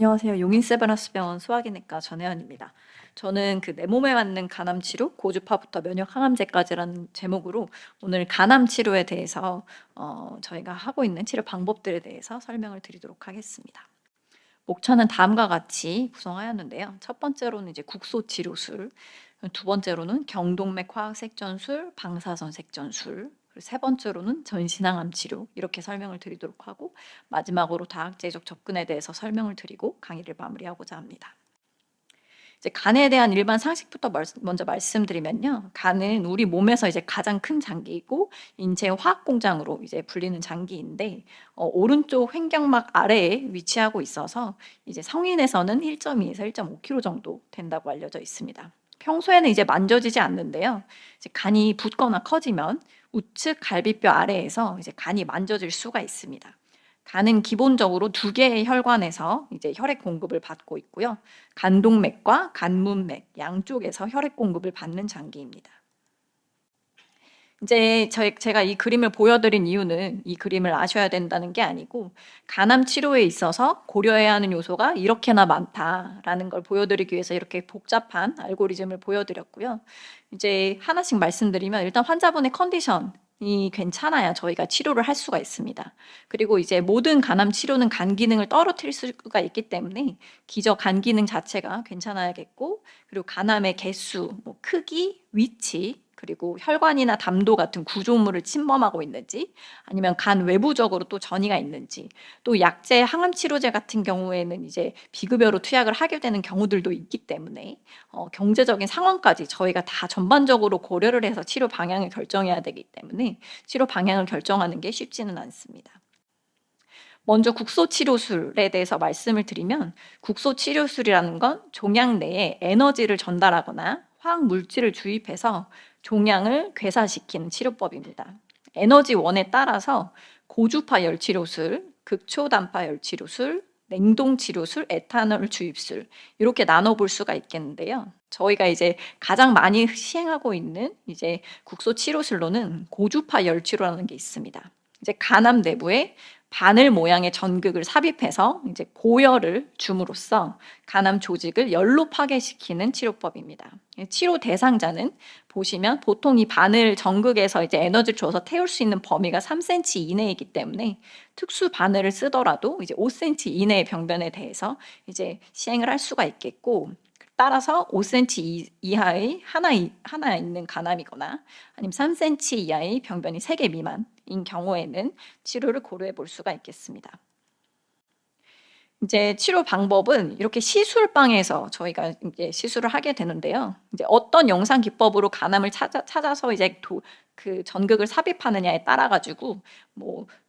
안녕하세요. 용인세브란스병원 소화기내과 전혜연입니다. 저는 내 몸에 맞는 간암 치료, 고주파부터 면역 항암제까지라는 제목으로 오늘 간암 치료에 대해서 저희가 하고 있는 치료 방법들에 대해서 설명을 드리도록 하겠습니다. 목차는 다음과 같이 구성하였는데요. 첫 번째로는 이제 국소 치료술, 두 번째로는 경동맥 화학색전술, 방사선 색전술, 그리고 세 번째로는 전신항암 치료 이렇게 설명을 드리도록 하고 마지막으로 다학제적 접근에 대해서 설명을 드리고 강의를 마무리하고자 합니다. 이제 간에 대한 일반 상식부터 먼저 말씀드리면요. 간은 우리 몸에서 이제 가장 큰 장기이고 인체 화학 공장으로 이제 불리는 장기인데 오른쪽 횡격막 아래에 위치하고 있어서 이제 성인에서는 1.2에서 1.5kg 정도 된다고 알려져 있습니다. 평소에는 이제 만져지지 않는데요. 이제 간이 붓거나 커지면 우측 갈비뼈 아래에서 이제 간이 만져질 수가 있습니다. 간은 기본적으로 두 개의 혈관에서 이제 혈액 공급을 받고 있고요. 간동맥과 간문맥 양쪽에서 혈액 공급을 받는 장기입니다. 이제 제가 이 그림을 보여드린 이유는 이 그림을 아셔야 된다는 게 아니고 간암 치료에 있어서 고려해야 하는 요소가 이렇게나 많다라는 걸 보여드리기 위해서 이렇게 복잡한 알고리즘을 보여드렸고요. 이제 하나씩 말씀드리면 일단 환자분의 컨디션이 괜찮아야 저희가 치료를 할 수가 있습니다. 그리고 이제 모든 간암 치료는 간 기능을 떨어뜨릴 수가 있기 때문에 기저 간 기능 자체가 괜찮아야겠고, 그리고 간암의 개수, 크기, 위치, 그리고 혈관이나 담도 같은 구조물을 침범하고 있는지, 아니면 간 외부적으로 또 전이가 있는지, 또 약제, 항암 치료제 같은 경우에는 이제 비급여로 투약을 하게 되는 경우들도 있기 때문에 경제적인 상황까지 저희가 다 전반적으로 고려를 해서 치료 방향을 결정해야 되기 때문에 치료 방향을 결정하는 게 쉽지는 않습니다. 먼저 국소치료술에 대해서 말씀을 드리면, 국소치료술이라는 건 종양 내에 에너지를 전달하거나 화학 물질을 주입해서 종양을 괴사시키는 치료법입니다. 에너지원에 따라서 고주파 열치료술, 극초단파 열치료술, 냉동치료술, 에탄올 주입술 이렇게 나눠볼 수가 있겠는데요. 저희가 이제 가장 많이 시행하고 있는 이제 국소치료술로는 고주파 열치료라는 게 있습니다. 이제 간암 내부에 바늘 모양의 전극을 삽입해서 이제 고열을 줌으로써 간암 조직을 열로 파괴시키는 치료법입니다. 치료 대상자는 보시면 보통 이 바늘 전극에서 이제 에너지를 줘서 태울 수 있는 범위가 3cm 이내이기 때문에 특수 바늘을 쓰더라도 이제 5cm 이내의 병변에 대해서 이제 시행을 할 수가 있겠고, 따라서 5cm 이하의 하나 있는 간암이거나 아니면 3cm 이하의 병변이 3개 미만인 경우에는 치료를 고려해 볼 수가 있겠습니다. 이제 치료 방법은 이렇게 시술방에서 저희가 이제 시술을 하게 되는데요. 이제 어떤 영상 기법으로 간암을 찾아서 이제 그 전극을 삽입하느냐에 따라 가지고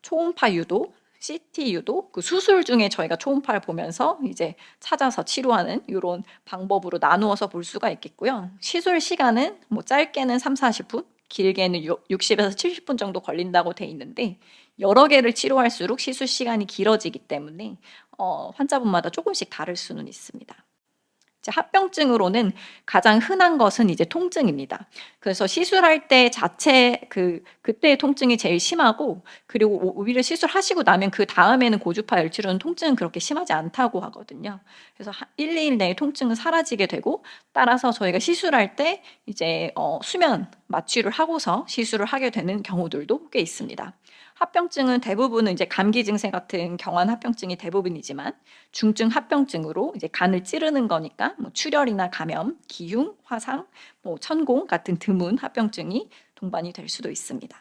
초음파 유도, CT 유도, 그 수술 중에 저희가 초음파를 보면서 이제 찾아서 치료하는 이런 방법으로 나누어서 볼 수가 있겠고요. 시술 시간은 짧게는 3-40분, 길게는 60에서 70분 정도 걸린다고 돼 있는데, 여러 개를 치료할수록 시술 시간이 길어지기 때문에 환자분마다 조금씩 다를 수는 있습니다. 이제 합병증으로는 가장 흔한 것은 이제 통증입니다. 그래서 시술할 때 자체 그때의 통증이 제일 심하고, 그리고 오히려 시술하시고 나면 그 다음에는 고주파 열치료는 통증은 그렇게 심하지 않다고 하거든요. 그래서 1-2일 내에 통증은 사라지게 되고, 따라서 저희가 시술할 때 이제 수면 마취를 하고서 시술을 하게 되는 경우들도 꽤 있습니다. 합병증은 대부분은 이제 감기 증세 같은 경한 합병증이 대부분이지만, 중증 합병증으로 이제 간을 찌르는 거니까 출혈이나 감염, 기흉, 화상, 천공 같은 드문 합병증이 동반이 될 수도 있습니다.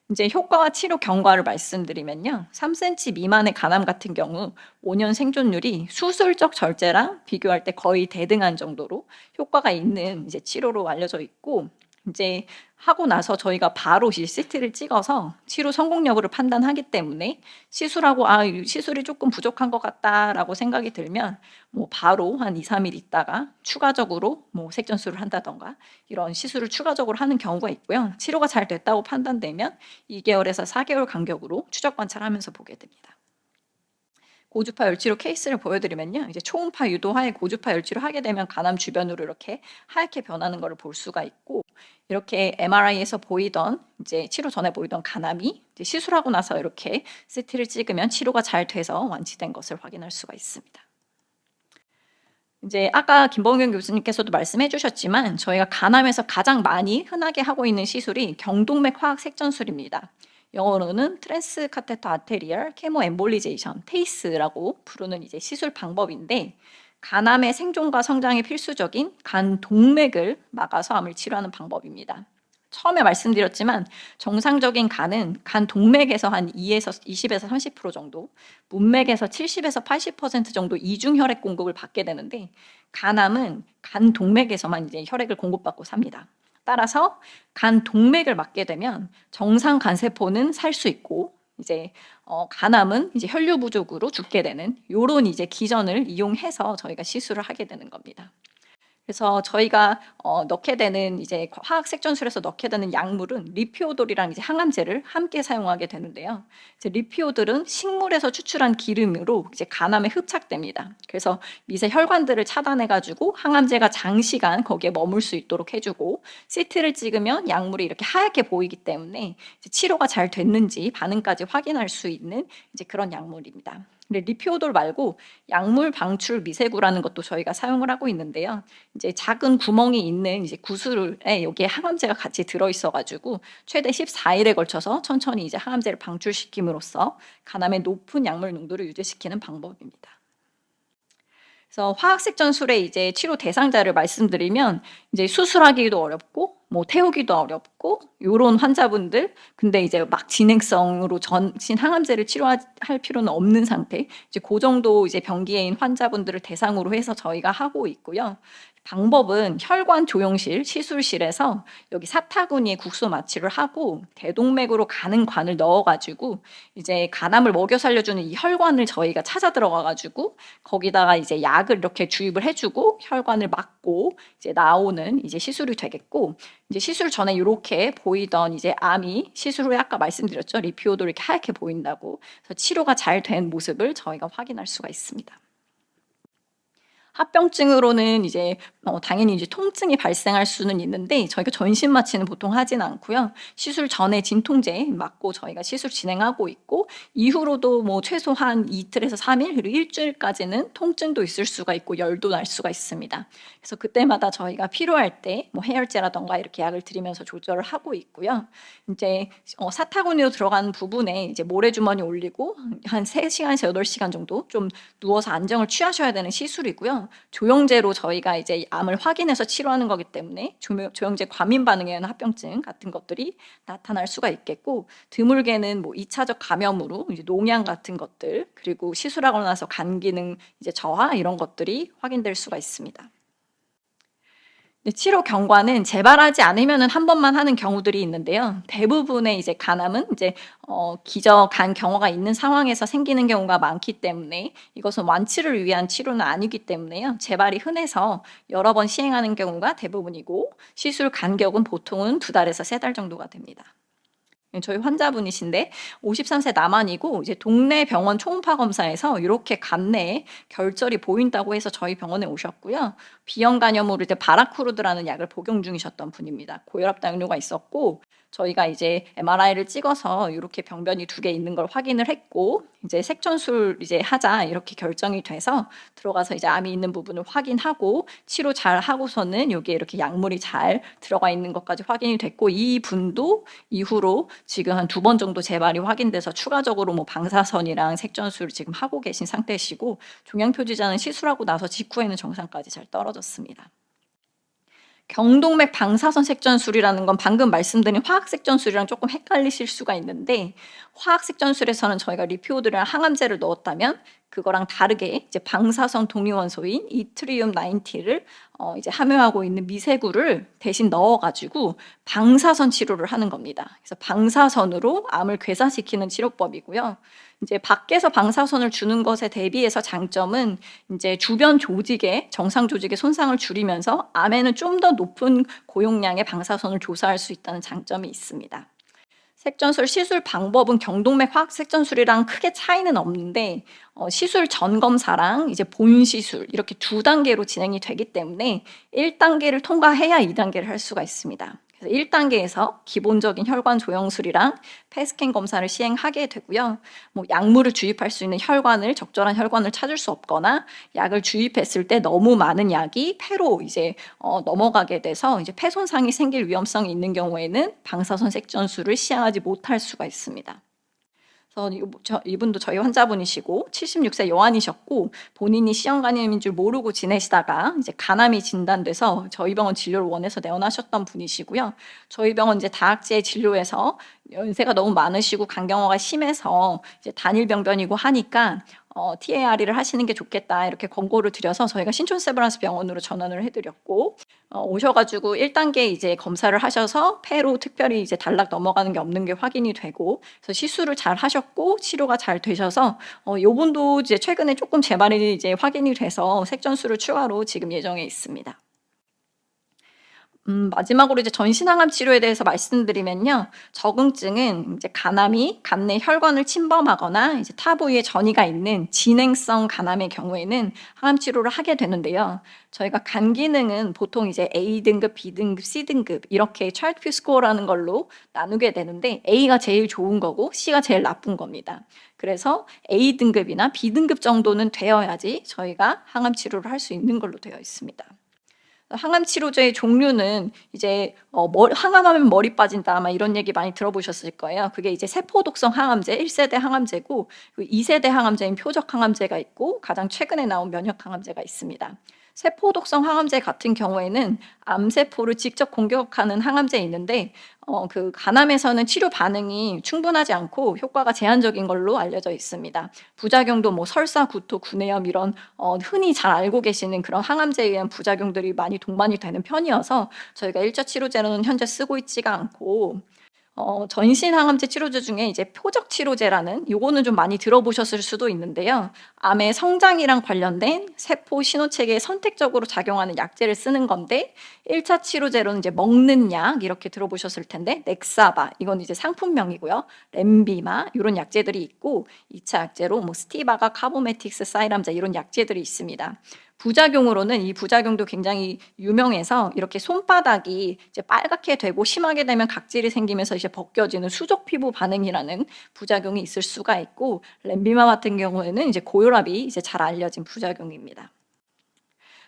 이제 효과와 치료 경과를 말씀드리면요. 3cm 미만의 간암 같은 경우 5년 생존율이 수술적 절제랑 비교할 때 거의 대등한 정도로 효과가 있는 이제 치료로 알려져 있고, 이제 하고 나서 저희가 바로 CT를 찍어서 치료 성공 여부를 판단하기 때문에 시술하고 시술이 조금 부족한 것 같다라고 생각이 들면 바로 한 2-3일 있다가 추가적으로 색전술을 한다던가 이런 시술을 추가적으로 하는 경우가 있고요. 치료가 잘 됐다고 판단되면 2개월에서 4개월 간격으로 추적 관찰하면서 보게 됩니다. 고주파 열치료 케이스를 보여드리면요. 이제 초음파 유도하에 고주파 열치료 하게 되면 간암 주변으로 이렇게 하얗게 변하는 것을 볼 수가 있고, 이렇게 MRI에서 보이던 이제 치료 전에 보이던 간암이 이제 시술하고 나서 이렇게 CT를 찍으면 치료가 잘 돼서 완치된 것을 확인할 수가 있습니다. 이제 아까 김범균 교수님께서도 말씀해 주셨지만 저희가 간암에서 가장 많이 흔하게 하고 있는 시술이 경동맥 화학 색전술입니다. 영어로는 트랜스 카테터 아테리얼 케모 엠볼리제이션, 테이스라고 부르는 이제 시술 방법인데, 간암의 생존과 성장에 필수적인 간 동맥을 막아서 암을 치료하는 방법입니다. 처음에 말씀드렸지만 정상적인 간은 간 동맥에서 한 20에서 30% 정도, 문맥에서 70에서 80% 정도 이중 혈액 공급을 받게 되는데, 간암은 간 동맥에서만 이제 혈액을 공급받고 삽니다. 따라서 간 동맥을 막게 되면 정상 간 세포는 살 수 있고, 이제 간암은 이제 혈류 부족으로 죽게 되는 요런 이제 기전을 이용해서 저희가 시술을 하게 되는 겁니다. 그래서 저희가 넣게 되는 이제 화학 색전술에서 넣게 되는 약물은 리피오돌이랑 이제 항암제를 함께 사용하게 되는데요. 이제 리피오돌은 식물에서 추출한 기름으로 이제 간암에 흡착됩니다. 그래서 미세 혈관들을 차단해 가지고 항암제가 장시간 거기에 머물 수 있도록 해주고, CT를 찍으면 약물이 이렇게 하얗게 보이기 때문에 이제 치료가 잘 됐는지 반응까지 확인할 수 있는 이제 그런 약물입니다. 근데 리피오돌 말고 약물 방출 미세구라는 것도 저희가 사용을 하고 있는데요. 이제 작은 구멍이 있는 이제 구슬에 여기에 항암제가 같이 들어있어가지고 최대 14일에 걸쳐서 천천히 이제 항암제를 방출시킴으로써 간암의 높은 약물 농도를 유지시키는 방법입니다. 그래서 화학색전술의 이제 치료 대상자를 말씀드리면 이제 수술하기도 어렵고 뭐 태우기도 어렵고 요런 환자분들, 근데 이제 막 진행성으로 전신 항암제를 치료할 필요는 없는 상태, 이제 그 정도 이제 병기에인 환자분들을 대상으로 해서 저희가 하고 있고요. 방법은 혈관 조영실 시술실에서 여기 사타구니에 국소 마취를 하고 대동맥으로 가는 관을 넣어가지고 이제 간암을 먹여 살려주는 이 혈관을 저희가 찾아 들어가가지고 거기다가 이제 약을 이렇게 주입을 해주고 혈관을 막고 이제 나오는 이제 시술이 되겠고, 이제 시술 전에 이렇게 보이던 이제 암이 시술 후에 아까 말씀드렸죠, 리피오도 이렇게 하얗게 보인다고. 그래서 치료가 잘 된 모습을 저희가 확인할 수가 있습니다. 합병증으로는 이제 당연히 이제 통증이 발생할 수는 있는데 저희가 전신 마취는 보통 하진 않고요. 시술 전에 진통제 맞고 저희가 시술 진행하고 있고, 이후로도 뭐 최소한 이틀에서 3일 그리고 일주일까지는 통증도 있을 수가 있고 열도 날 수가 있습니다. 그래서 그때마다 저희가 필요할 때 뭐 해열제라던가 이렇게 약을 드리면서 조절을 하고 있고요. 이제 사타구니로 들어가는 부분에 이제 모래주머니 올리고 한 3시간에서 8시간 정도 좀 누워서 안정을 취하셔야 되는 시술이고요. 조영제로 저희가 이제 암을 확인해서 치료하는 거기 때문에 조영제 과민 반응에 의한 합병증 같은 것들이 나타날 수가 있겠고, 드물게는 뭐 2차적 감염으로 이제 농양 같은 것들, 그리고 시술하고 나서 간 기능 이제 저하 이런 것들이 확인될 수가 있습니다. 치료 경과는 재발하지 않으면은 한 번만 하는 경우들이 있는데요. 대부분의 이제 간암은 이제 기저 간 경화가 있는 상황에서 생기는 경우가 많기 때문에 이것은 완치를 위한 치료는 아니기 때문에요. 재발이 흔해서 여러 번 시행하는 경우가 대부분이고, 시술 간격은 보통은 2달에서 3달 정도가 됩니다. 저희 환자분이신데 53세 남한이고 이제 동네 병원 초음파 검사에서 이렇게 간 내에 결절이 보인다고 해서 저희 병원에 오셨고요. 비형 간염으로 이제 바라쿠르드라는 약을 복용 중이셨던 분입니다. 고혈압 당뇨가 있었고, 저희가 이제 MRI를 찍어서 이렇게 병변이 2개 있는 걸 확인을 했고, 이제 색전술 이제 하자 이렇게 결정이 돼서 들어가서 이제 암이 있는 부분을 확인하고 치료 잘 하고서는 여기에 이렇게 약물이 잘 들어가 있는 것까지 확인이 됐고, 이 분도 이후로 지금 한 2번 정도 재발이 확인돼서 추가적으로 뭐 방사선이랑 색전술을 지금 하고 계신 상태시고, 종양표지자는 시술하고 나서 직후에는 정상까지 잘 떨어졌습니다. 경동맥 방사선 색전술이라는 건 방금 말씀드린 화학 색전술이랑 조금 헷갈리실 수가 있는데, 화학 색전술에서는 저희가 리피오드랑 항암제를 넣었다면 그거랑 다르게 이제 방사선 동위원소인 이트리움 90를 이제 함유하고 있는 미세구를 대신 넣어가지고 방사선 치료를 하는 겁니다. 그래서 방사선으로 암을 괴사시키는 치료법이고요. 이제 밖에서 방사선을 주는 것에 대비해서 장점은 이제 주변 조직에 정상 조직의 손상을 줄이면서 암에는 좀 더 높은 고용량의 방사선을 조사할 수 있다는 장점이 있습니다. 색전술 시술 방법은 경동맥 화학 색전술이랑 크게 차이는 없는데 시술 전 검사랑 이제 본 시술 이렇게 두 단계로 진행이 되기 때문에 1단계를 통과해야 2단계를 할 수가 있습니다. 그래서 1단계에서 기본적인 혈관 조영술이랑 펫스캔 검사를 시행하게 되고요. 뭐 약물을 주입할 수 있는 혈관을 적절한 혈관을 찾을 수 없거나 약을 주입했을 때 너무 많은 약이 폐로 이제 넘어가게 돼서 이제 폐 손상이 생길 위험성이 있는 경우에는 방사선 색전술을 시행하지 못할 수가 있습니다. 그래서 이분도 저희 환자분이시고 76세 여환이셨고 본인이 C형간염인 줄 모르고 지내시다가 이제 간암이 진단돼서 저희 병원 진료를 원해서 내원하셨던 분이시고요. 저희 병원 이제 다학제 진료에서 연세가 너무 많으시고 간경화가 심해서 이제 단일 병변이고 하니까 TAR이를 하시는 게 좋겠다 이렇게 권고를 드려서 저희가 신촌세브란스 병원으로 전환을 해드렸고 오셔가지고 1단계 이제 검사를 하셔서 폐로 특별히 이제 단락 넘어가는 게 없는 게 확인이 되고 그래서 시술을 잘 하셨고 치료가 잘 되셔서 요분도 이제 최근에 조금 재발이 이제 확인이 돼서 색전술을 추가로 지금 예정에 있습니다. 마지막으로 이제 전신항암 치료에 대해서 말씀드리면요. 적응증은 이제 간암이 간 내 혈관을 침범하거나 이제 타 부위에 전이가 있는 진행성 간암의 경우에는 항암 치료를 하게 되는데요. 저희가 간 기능은 보통 이제 A등급, B등급, C등급 이렇게 차일드 스코어라는 걸로 나누게 되는데 A가 제일 좋은 거고 C가 제일 나쁜 겁니다. 그래서 A등급이나 B등급 정도는 되어야지 저희가 항암 치료를 할 수 있는 걸로 되어 있습니다. 항암 치료제의 종류는 이제 항암하면 머리 빠진다 막 이런 얘기 많이 들어보셨을 거예요. 그게 이제 세포 독성 항암제 1세대 항암제고 2세대 항암제인 표적 항암제가 있고 가장 최근에 나온 면역 항암제가 있습니다. 세포 독성 항암제 같은 경우에는 암세포를 직접 공격하는 항암제 있는데 그 간암에서는 치료 반응이 충분하지 않고 효과가 제한적인 걸로 알려져 있습니다. 부작용도 뭐 설사, 구토, 구내염 이런 흔히 잘 알고 계시는 그런 항암제에 의한 부작용들이 많이 동반이 되는 편이어서 저희가 1차 치료제로는 현재 쓰고 있지가 않고 전신 항암제 치료제 중에 이제 표적 치료제라는 요거는 좀 많이 들어보셨을 수도 있는데요. 암의 성장이랑 관련된 세포 신호체계에 선택적으로 작용하는 약제를 쓰는 건데 1차 치료제로는 이제 먹는 약 이렇게 들어보셨을 텐데 넥사바 이건 이제 상품명이고요. 렘비마 이런 약제들이 있고 2차 약제로 뭐 스티바가 카보메틱스 사이람제 이런 약제들이 있습니다. 부작용으로는 이 부작용도 굉장히 유명해서 이렇게 손바닥이 이제 빨갛게 되고 심하게 되면 각질이 생기면서 이제 벗겨지는 수족 피부 반응이라는 부작용이 있을 수가 있고 렘비마 같은 경우에는 이제 고혈압이 이제 잘 알려진 부작용입니다.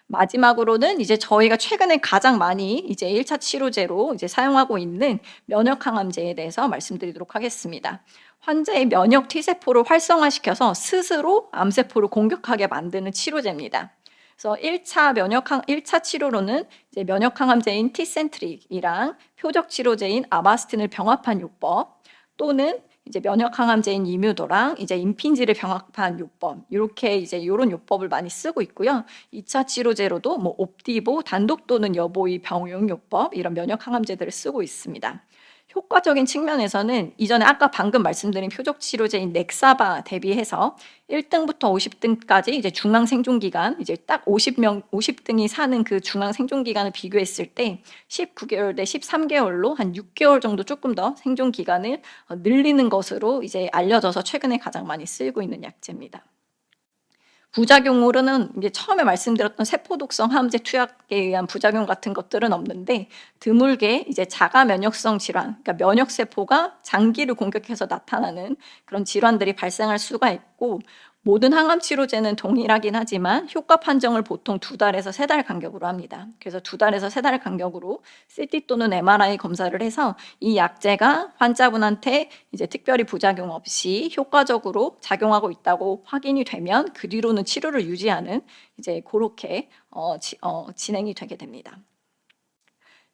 마지막으로는 이제 저희가 최근에 가장 많이 이제 1차 치료제로 이제 사용하고 있는 면역 항암제에 대해서 말씀드리도록 하겠습니다. 환자의 면역 T세포를 활성화시켜서 스스로 암세포를 공격하게 만드는 치료제입니다. 그래서 1차 치료로는 이제 면역 항암제인 티센트릭이랑 표적 치료제인 아바스틴을 병합한 요법 또는 이제 면역 항암제인 이뮤도랑 이제 임핀지를 병합한 요법 이렇게 이제 요런 요법을 많이 쓰고 있고요. 2차 치료제로도 뭐 옵디보 단독 또는 여보이 병용 요법 이런 면역 항암제들을 쓰고 있습니다. 효과적인 측면에서는 이전에 아까 방금 말씀드린 표적 치료제인 넥사바 대비해서 1등부터 50등까지 이제 중앙 생존 기간 이제 딱 50등이 사는 그 중앙 생존 기간을 비교했을 때 19개월 대 13개월로 한 6개월 정도 조금 더 생존 기간을 늘리는 것으로 이제 알려져서 최근에 가장 많이 쓰이고 있는 약제입니다. 부작용으로는 이제 처음에 말씀드렸던 세포 독성 항암제 투약에 의한 부작용 같은 것들은 없는데 드물게 이제 자가 면역성 질환, 그러니까 면역 세포가 장기를 공격해서 나타나는 그런 질환들이 발생할 수가 있고 모든 항암 치료제는 동일하긴 하지만 효과 판정을 보통 2달에서 3달 간격으로 합니다. 그래서 2달에서 3달 간격으로 CT 또는 MRI 검사를 해서 이 약제가 환자분한테 이제 특별히 부작용 없이 효과적으로 작용하고 있다고 확인이 되면 그 뒤로는 치료를 유지하는 이제 그렇게 진행이 되게 됩니다.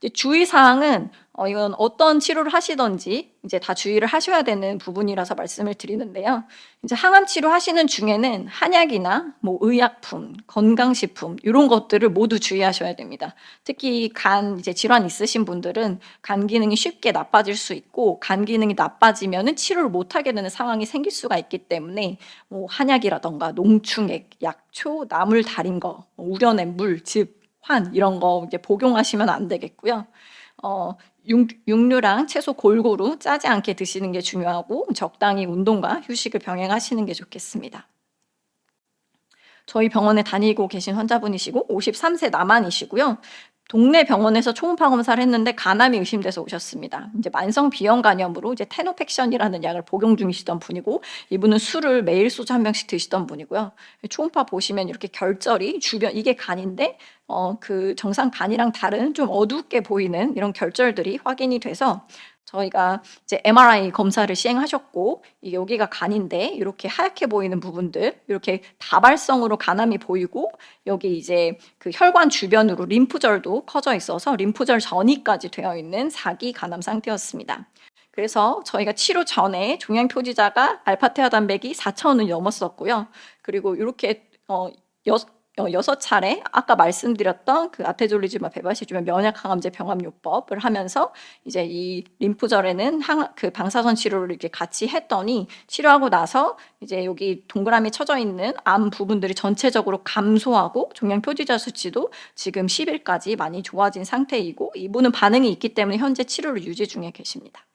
이제 주의 사항은 이건 어떤 치료를 하시든지 이제 다 주의를 하셔야 되는 부분이라서 말씀을 드리는데요. 이제 항암 치료 하시는 중에는 한약이나 뭐 의약품, 건강식품 이런 것들을 모두 주의하셔야 됩니다. 특히 간 이제 질환 있으신 분들은 간 기능이 쉽게 나빠질 수 있고 간 기능이 나빠지면은 치료를 못 하게 되는 상황이 생길 수가 있기 때문에 뭐 한약이라던가 농축액, 약초, 나물 달인 거, 우려낸 물, 즙 환 이런 거 이제 복용하시면 안 되겠고요. 육류랑 채소 골고루 짜지 않게 드시는 게 중요하고 적당히 운동과 휴식을 병행하시는 게 좋겠습니다. 저희 병원에 다니고 계신 환자분이시고 53세 남한이시고요. 동네 병원에서 초음파 검사를 했는데 간암이 의심돼서 오셨습니다. 이제 만성 비형 간염으로 이제 테노펙션이라는 약을 복용 중이시던 분이고, 이분은 술을 매일 소주 한 병씩 드시던 분이고요. 초음파 보시면 이렇게 결절이 주변, 이게 간인데 그 정상 간이랑 다른 좀 어둡게 보이는 이런 결절들이 확인이 돼서 저희가 이제 MRI 검사를 시행하셨고, 여기가 간인데 이렇게 하얗게 보이는 부분들, 이렇게 다발성으로 간암이 보이고, 여기 이제 그 혈관 주변으로 림프절도 퍼져 있어서 림프절 전이까지 되어 있는 4기 간암 상태였습니다. 그래서 저희가 치료 전에 종양 표지자가 알파테아 단백이 4,000을 넘었었고요. 그리고 이렇게 여 6차례 아까 말씀드렸던 그 아테졸리즈마 베바시주면 면역 항암제 병합요법을 하면서 이제 이 림프절에는 그 방사선 치료를 이렇게 같이 했더니, 치료하고 나서 이제 여기 동그라미 쳐져 있는 암 부분들이 전체적으로 감소하고 종양 표지자 수치도 지금 10일까지 많이 좋아진 상태이고, 이분은 반응이 있기 때문에 현재 치료를 유지 중에 계십니다.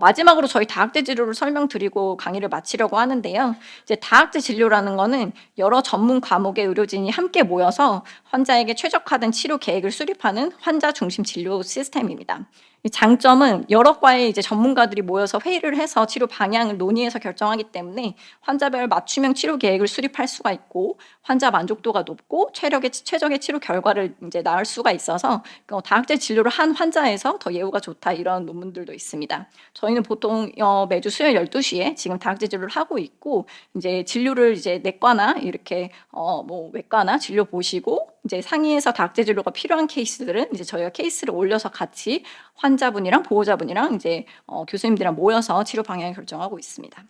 마지막으로 저희 다학제 진료를 설명드리고 강의를 마치려고 하는데요. 이제 다학제 진료라는 거는 여러 전문 과목의 의료진이 함께 모여서 환자에게 최적화된 치료 계획을 수립하는 환자 중심 진료 시스템입니다. 이 장점은 여러 과의 이제 전문가들이 모여서 회의를 해서 치료 방향을 논의해서 결정하기 때문에 환자별 맞춤형 치료 계획을 수립할 수가 있고, 환자 만족도가 높고 최적의 치료 결과를 이제 낳을 수가 있어서 다학제 진료를 한 환자에서 더 예후가 좋다, 이런 논문들도 있습니다. 저희는 보통 매주 수요일 12시에 지금 다학제 진료를 하고 있고, 이제 진료를 이제 내과나 이렇게 뭐 외과나 진료 보시고 이제 상의해서 다학제 진료가 필요한 케이스들은 이제 저희가 케이스를 올려서 같이 환자분이랑 보호자분이랑 이제 교수님들이랑 모여서 치료 방향을 결정하고 있습니다.